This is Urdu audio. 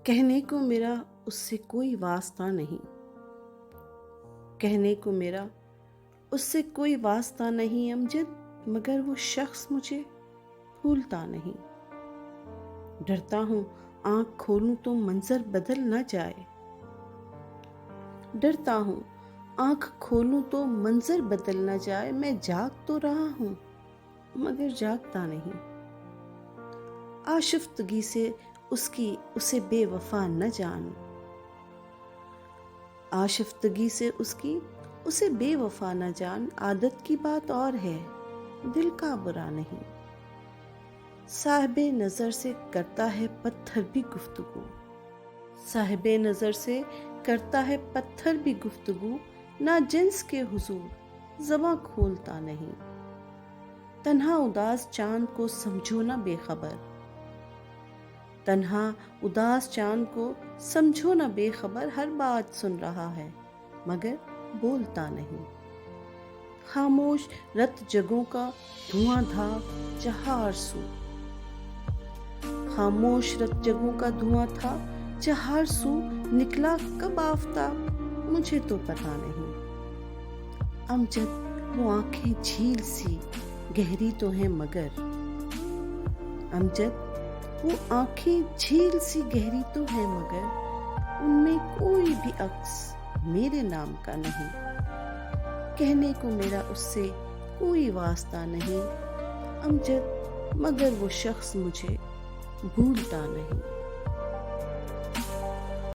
کہنے کو میرا اس سے کوئی واسطہ نہیں، کہنے کو میرا اس سے کوئی واسطہ نہیں امجد، مگر وہ شخص مجھے بھولتا نہیں۔ ڈرتا ہوں آنکھ کھولوں تو منظر بدل نہ جائے، ڈرتا ہوں آنکھ کھولوں تو منظر بدل نہ جائے۔ میں جاگ تو رہا ہوں مگر جاگتا نہیں، آشفتگی سے اسے بے وفا نہ جانوں، آشفتگی سے اسے بے وفا نہ جان۔ عادت کی بات اور ہے، دل کا برا نہیں، صاحب نظر سے کرتا ہے پتھر بھی گفتگو، صاحب نظر سے کرتا ہے پتھر بھی گفتگو۔ نا جنس کے حضور زباں کھولتا نہیں، تنہا اداس چاند کو سمجھو نہ بے خبر، تنہا اداس چاند کو سمجھو نہ بے خبر۔ ہر بات سن رہا ہے مگر بولتا نہیں، خاموش رت جگوں کا دھواں تھا چہار سو، خاموش رت جگوں کا دھواں تھا چہار سو۔ نکلا کب آفتاب مجھے تو پتا نہیں، امجد وہ آنکھیں جھیل سی گہری تو ہیں مگر، امجد وہ آنکھیں جھیل سی گہری تو ہیں مگر، ان میں کوئی بھی عکس میرے نام کا نہیں۔ کہنے کو میرا اس سے کوئی واسطہ نہیں امجد، مگر وہ شخص مجھے بھولتا نہیں۔